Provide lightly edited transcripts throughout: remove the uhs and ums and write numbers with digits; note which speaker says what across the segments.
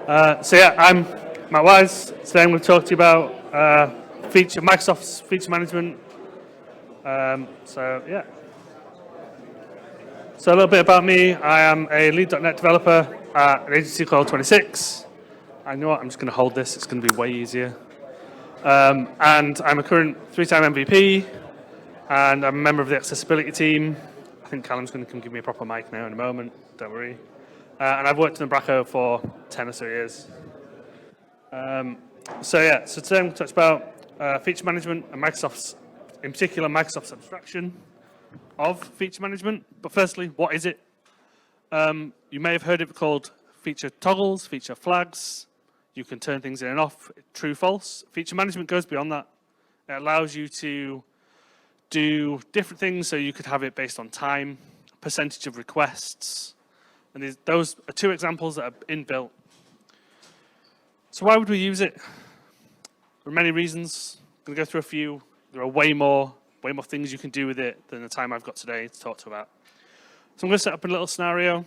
Speaker 1: So yeah, I'm Matt Wise. Today I'm going to talk to you about Microsoft's feature management. So yeah. So a little bit about me. I am a lead.NET developer at an agency called 26. I know what, I'm just going to hold this. It's going to be way easier. And I'm a current 3-time MVP, and I'm a member of the accessibility team. I think Callum's going to come give me a proper mic now in a moment. Don't worry. And I've worked in Umbraco for 10 or so years. So today I'm going to talk about feature management and Microsoft's, in particular, Microsoft's abstraction of feature management. But firstly, what is it? You may have heard it called feature toggles, feature flags. You can turn things in and off, true, false. Feature management goes beyond that. It allows you to do different things, so you could have it based on time, percentage of requests, and those are two examples that are inbuilt. So why would we use it? There are many reasons. I'm going to go through a few. There are way more things you can do with it than the time I've got today to talk to about. So I'm going to set up a little scenario.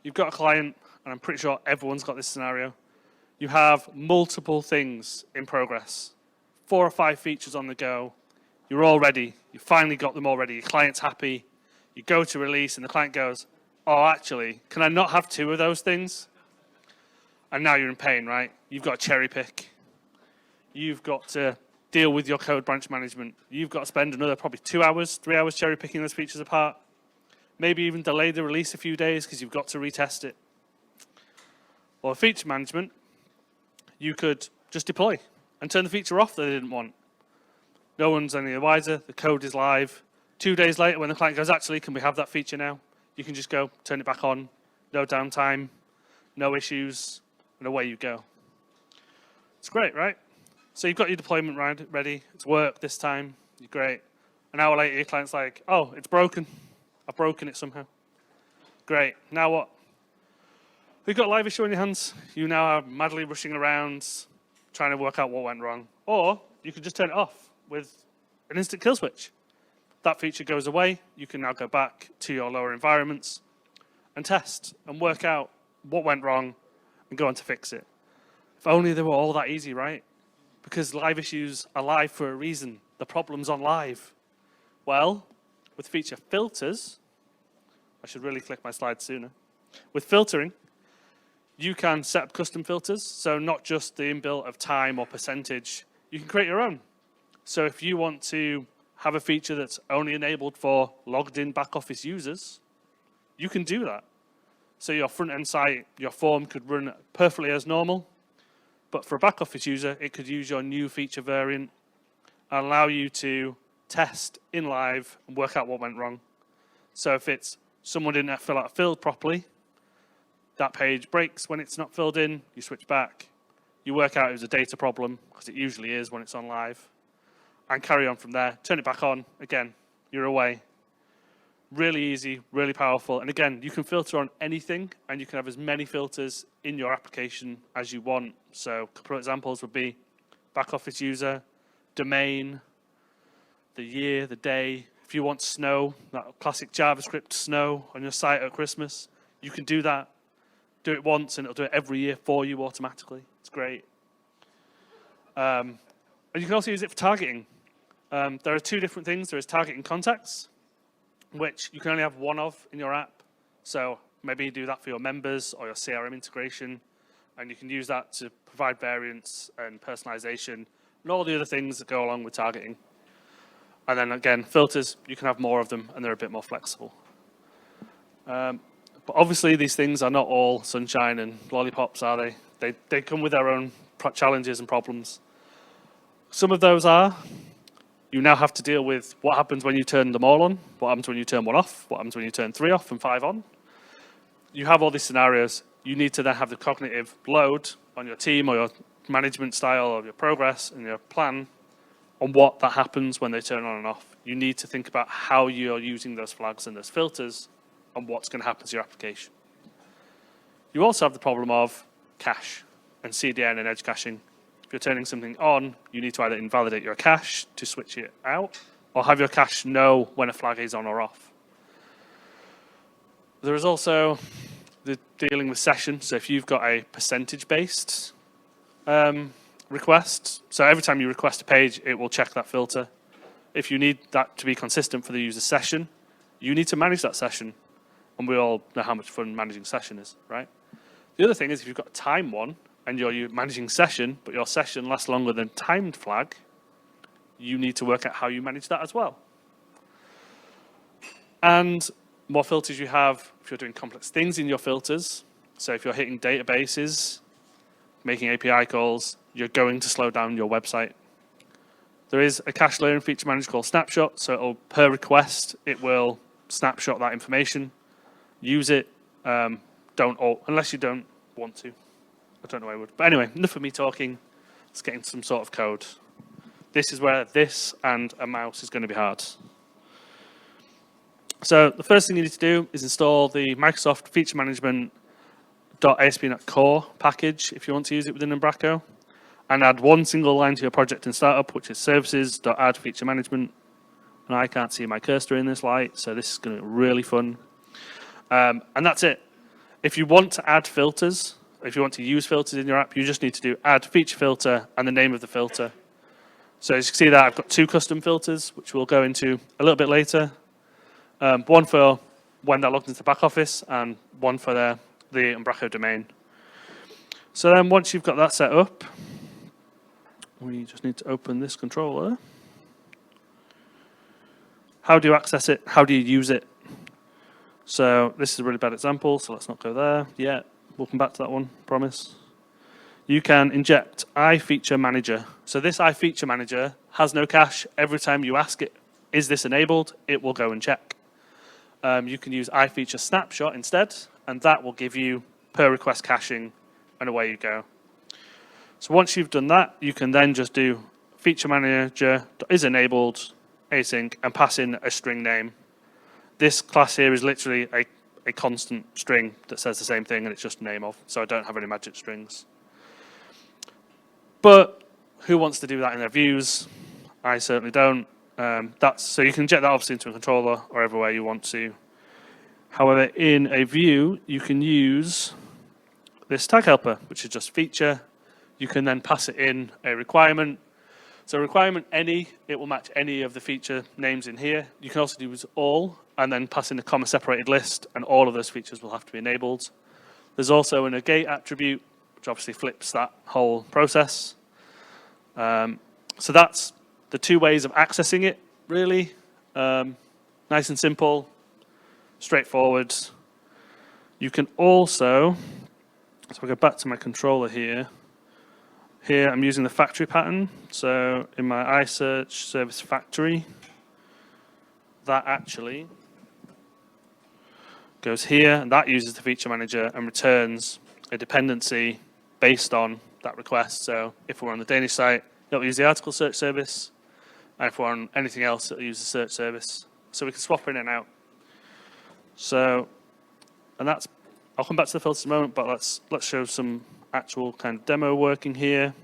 Speaker 1: You've got a client, and I'm pretty sure everyone's got this scenario. You have multiple things in progress, 4 or 5 features on the go. You're all ready. You finally got them all ready. Your client's happy. You go to release, and the client goes, oh, actually, can I not have 2 of those things? And now you're in pain, right? You've got to cherry pick. You've got to deal with your code branch management. You've got to spend another probably 2 hours, 3 hours cherry picking those features apart. Maybe even delay the release a few days because you've got to retest it. Or feature management, you could just deploy and turn the feature off that they didn't want. No one's any the wiser. The code is live. 2 days later, when the client goes, actually, can we have that feature now? You can just go, turn it back on. No downtime, no issues, and away you go. It's great, right? So you've got your deployment ready. It's worked this time. You're great. An hour later, your client's like, oh, it's broken. I've broken it somehow. Great. Now what? You've got a live issue on your hands. You now are madly rushing around, trying to work out what went wrong. Or you could just turn it off with an instant kill switch. That feature goes away. You can now go back to your lower environments and test and work out what went wrong and go on to fix it. If only they were all that easy, right? Because live issues are live for a reason. The problem's on live. Well, with feature filters, I should really click my slide sooner. With filtering, you can set up custom filters. So not just the inbuilt of time or percentage. You can create your own. So if you want to have a feature that's only enabled for logged in back office users, you can do that. So your front end site, your form could run perfectly as normal, but for a back office user, it could use your new feature variant and allow you to test in live and work out what went wrong. So if it's someone didn't fill out a field properly, that page breaks when it's not filled in, you switch back, you work out it was a data problem, because it usually is when it's on live, and carry on from there. Turn it back on, again, you're away. Really easy, really powerful. And again, you can filter on anything, and you can have as many filters in your application as you want. So a couple of examples would be back office user, domain, the year, the day. If you want snow, that classic JavaScript snow on your site at Christmas, you can do that. Do it once, and it'll do it every year for you automatically. It's great. And you can also use it for targeting. There are 2 different things. There is targeting contacts, which you can only have one of in your app. So maybe you do that for your members or your CRM integration, and you can use that to provide variants and personalization and all the other things that go along with targeting. And then again, filters, you can have more of them, and they're a bit more flexible. But obviously, these things are not all sunshine and lollipops, are they? They come with their own challenges and problems. Some of those are, you now have to deal with what happens when you turn them all on, what happens when you turn 1 off, what happens when you turn 3 off and 5 on. You have all these scenarios. You need to then have the cognitive load on your team or your management style or your progress and your plan on what that happens when they turn on and off. You need to think about how you're using those flags and those filters and what's going to happen to your application. You also have the problem of cache and CDN and edge caching. If you're turning something on, you need to either invalidate your cache to switch it out, or have your cache know when a flag is on or off. There is also dealing with session. So if you've got a percentage-based request, so every time you request a page, it will check that filter. If you need that to be consistent for the user session, you need to manage that session. And we all know how much fun managing session is, right? The other thing is if you've got a time one and you're managing session, but your session lasts longer than timed flag, you need to work out how you manage that as well. And more filters you have, if you're doing complex things in your filters, so if you're hitting databases, making API calls, you're going to slow down your website. There is a cache layer in Feature Manager called Snapshot, so it'll, per request, it will snapshot that information. Use it, unless you don't want to. I don't know why I would. But anyway, enough of me talking. Let's get into some sort of code. This is where this and a mouse is going to be hard. So the first thing you need to do is install the Microsoft FeatureManagement .asp.core package if you want to use it within Umbraco, and add one single line to your project in startup, which is services.add feature management. And I can't see my cursor in this light, so this is going to be really fun. And that's it. If you want to add filters, if you want to use filters in your app, you just need to do add feature filter and the name of the filter. So as you can see there, I've got two custom filters, which we'll go into a little bit later. One for when they're logged into the back office and one for the Umbraco domain. So then once you've got that set up, we just need to open this controller. How do you access it? How do you use it? So this is a really bad example, so let's not go there yet. We'll come back to that one, promise. You can inject iFeatureManager. So this iFeatureManager has no cache. Every time you ask it, is this enabled? It will go and check. You can use iFeatureSnapshot instead, and that will give you per request caching, and away you go. So once you've done that, you can then just do feature manager is enabled async and pass in a string name. This class here is literally a constant string that says the same thing, and it's just name of, so I don't have any magic strings. But who wants to do that in their views? I certainly don't. So you can inject that obviously into a controller or everywhere you want to. However, in a view, you can use this tag helper, which is just feature. You can then pass it in a requirement. So requirement any, it will match any of the feature names in here. You can also use all and then pass in a comma separated list, and all of those features will have to be enabled. There's also a negate attribute, which obviously flips that whole process. So that's the two ways of accessing it, really. Nice and simple, straightforward. You can also, so I'll go back to my controller here. Here I'm using the factory pattern. So in my iSearch service factory, that actually goes here, and that uses the feature manager and returns a dependency based on that request. So if we're on the Danish site, it'll use the article search service. And if we're on anything else, it'll use the search service. So we can swap in and out. So, and that's, I'll come back to the filters in a moment, but let's show some actual kind of demo working here.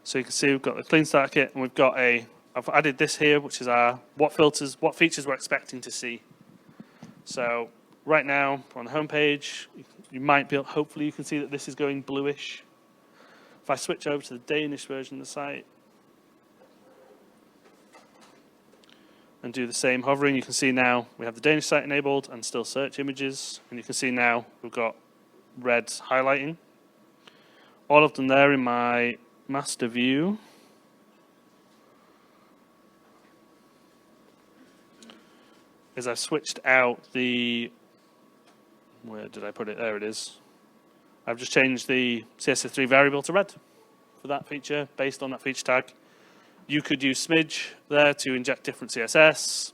Speaker 1: So you can see we've got the clean start kit, and we've got I've added this here, which is our what features we're expecting to see. So right now, we're on the home page. You might be, hopefully you can see that this is going bluish. If I switch over to the Danish version of the site and do the same hovering, you can see now we have the Danish site enabled and still search images. And you can see now we've got red highlighting. All of them there in my master view. Is I've switched out the, where did I put it? There it is. I've just changed the CSS3 variable to red for that feature based on that feature tag. You could use Smidge there to inject different CSS.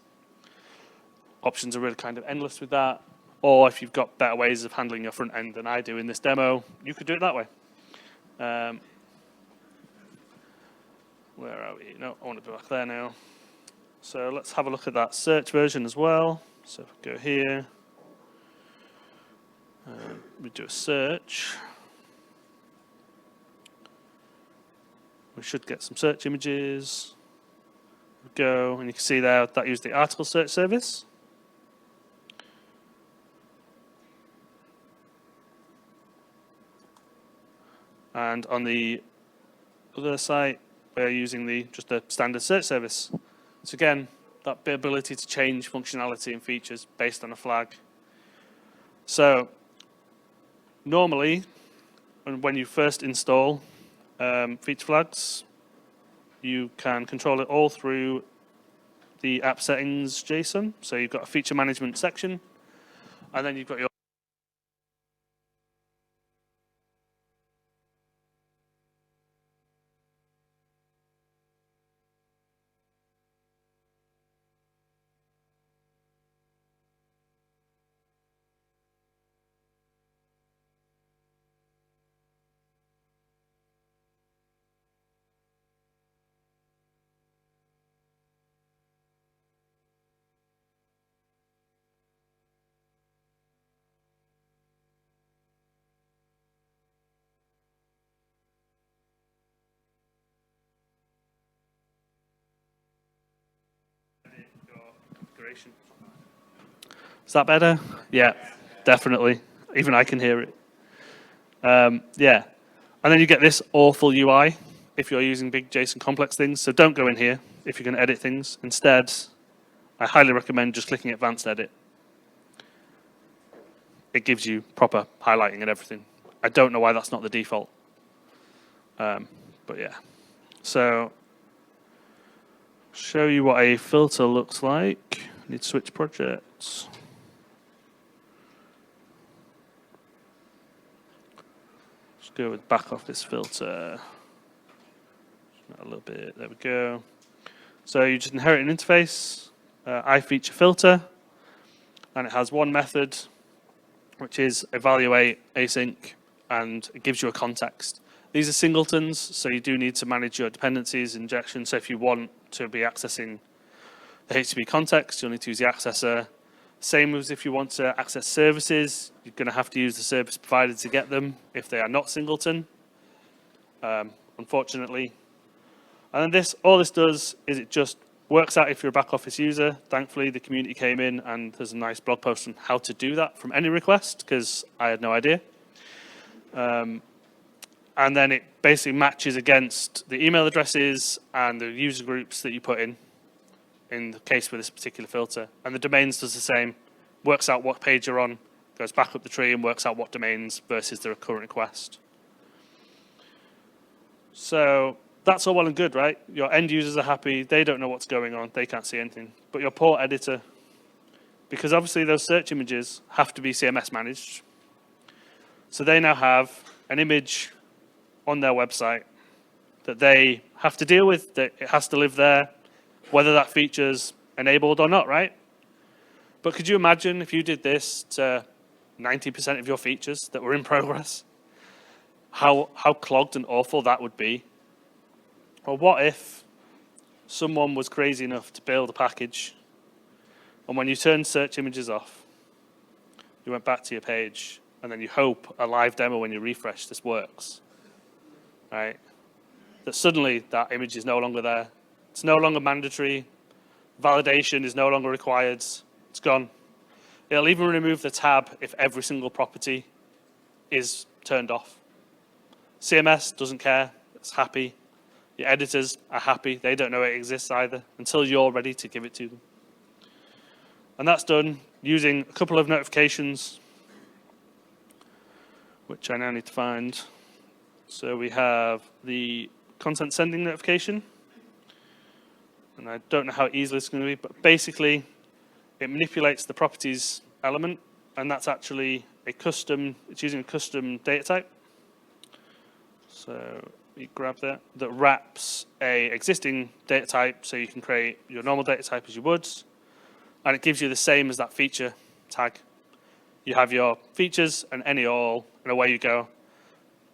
Speaker 1: Options are really kind of endless with that. Or if you've got better ways of handling your front end than I do in this demo, you could do it that way. Where are we? No, I want to go back there now. So let's have a look at that search version as well. So if we go here, we do a search. We should get some search images. We go, and you can see there that used the article search service. And on the other site, we're using just the standard search service. So again, that ability to change functionality and features based on a flag. So normally, when you first install feature flags, you can control it all through the app settings JSON. So you've got a feature management section, and then you've got your configuration. Is that better? Yeah, definitely. Even I can hear it. Yeah. And then you get this awful UI if you're using big JSON complex things. So don't go in here if you're going to edit things. Instead, I highly recommend just clicking Advanced Edit. It gives you proper highlighting and everything. I don't know why that's not the default. But yeah. So show you what a filter looks like. Need to switch projects. Let's go with back office filter. A little bit, there we go. So you just inherit an interface, iFeature filter, and it has one method, which is evaluate async, and it gives you a context. These are singletons, so you do need to manage your dependencies, injection. So if you want to be accessing the HTTP context, you'll need to use the accessor. Same as if you want to access services, you're going to have to use the service provider to get them if they are not singleton, unfortunately. And then all this does is it just works out if you're a back office user. Thankfully, the community came in and there's a nice blog post on how to do that from any request, because I had no idea. And then it basically matches against the email addresses and the user groups that you put in the case with this particular filter. And the domains does the same, works out what page you're on, goes back up the tree and works out what domains versus the current request. So that's all well and good, right? Your end users are happy, they don't know what's going on, they can't see anything. But your port editor, because obviously those search images have to be CMS managed, so they now have an image on their website that they have to deal with, that it has to live there, whether that feature's enabled or not, right? But could you imagine if you did this to 90% of your features that were in progress? How clogged and awful that would be? Or what if someone was crazy enough to build a package, and when you turn search images off, you went back to your page, and then you hope a live demo when you refresh this works, right? That suddenly that image is no longer there. It's no longer mandatory. Validation is no longer required. It's gone. It'll even remove the tab if every single property is turned off. CMS doesn't care. It's happy. Your editors are happy. They don't know it exists either until you're ready to give it to them. And that's done using a couple of notifications, which I now need to find. So we have the content sending notification. And I don't know how easy it's going to be, but basically it manipulates the properties element, and that's actually it's using a custom data type. So you grab that wraps a existing data type, so you can create your normal data type as you would, and it gives you the same as that feature tag. You have your features and any all, and away you go.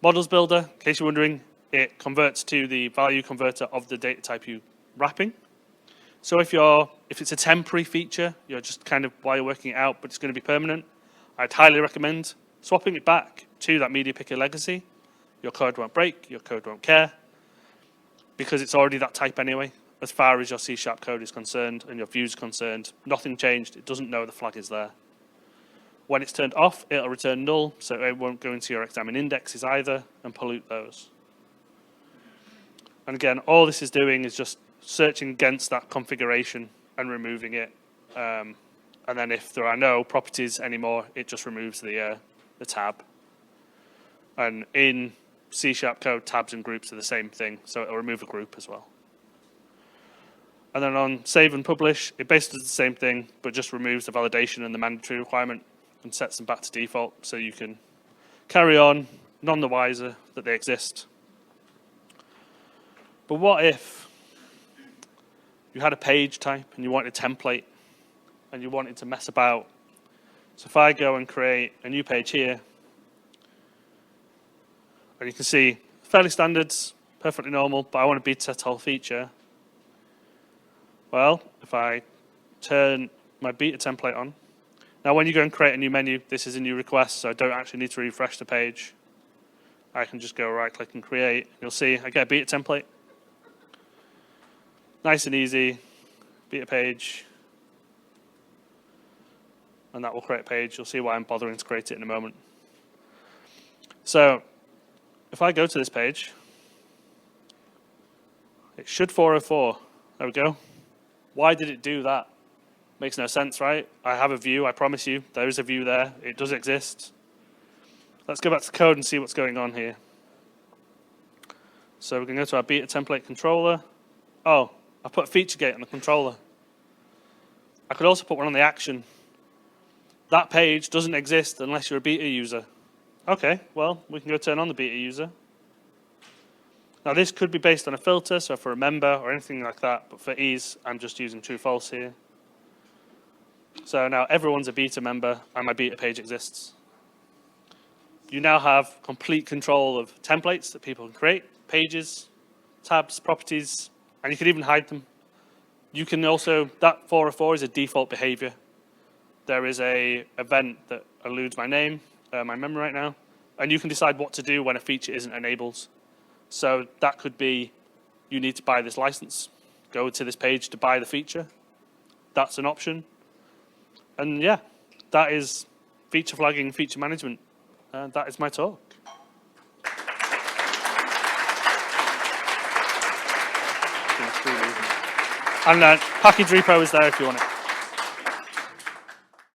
Speaker 1: Models builder, in case you're wondering, it converts to the value converter of the data type you're wrapping. So if it's a temporary feature, you're just kind of while you're working it out, but it's going to be permanent, I'd highly recommend swapping it back to that media picker legacy. Your code won't break, your code won't care, because it's already that type anyway. As far as your C# code is concerned and your view is concerned, nothing changed. It doesn't know the flag is there. When it's turned off, it'll return null, so it won't go into your examine indexes either and pollute those. And again, all this is doing is just searching against that configuration and removing it. And then if there are no properties anymore, it just removes the tab. And in C# code, tabs and groups are the same thing, so it'll remove a group as well. And then on save and publish, it basically does the same thing, but just removes the validation and the mandatory requirement and sets them back to default, so you can carry on, none the wiser that they exist. But what if you had a page type and you wanted a template and you wanted to mess about? So if I go and create a new page here, and you can see fairly standards, perfectly normal, but I want to beta test whole feature. Well, if I turn my beta template on, now when you go and create a new menu, this is a new request, so I don't actually need to refresh the page. I can just go right click and create. You'll see I get a beta template. Nice and easy, beta page. And that will create a page. You'll see why I'm bothering to create it in a moment. So if I go to this page, it should 404. There we go. Why did it do that? Makes no sense, right? I have a view, I promise you. There is a view there. It does exist. Let's go back to the code and see what's going on here. So we're going to go to our beta template controller. Oh, I put a feature gate on the controller. I could also put one on the action. That page doesn't exist unless you're a beta user. Okay, well, we can go turn on the beta user. Now this could be based on a filter, so for a member or anything like that, but for ease, I'm just using true false here. So now everyone's a beta member and my beta page exists. You now have complete control of templates that people can create, pages, tabs, properties, and you can even hide them. You can also, that 404 is a default behavior. There is a event that eludes my name, my memory right now, and you can decide what to do when a feature isn't enabled. So that could be, you need to buy this license, go to this page to buy the feature. That's an option. And yeah, that is feature flagging, feature management. That is my talk. And package repo is there if you want it.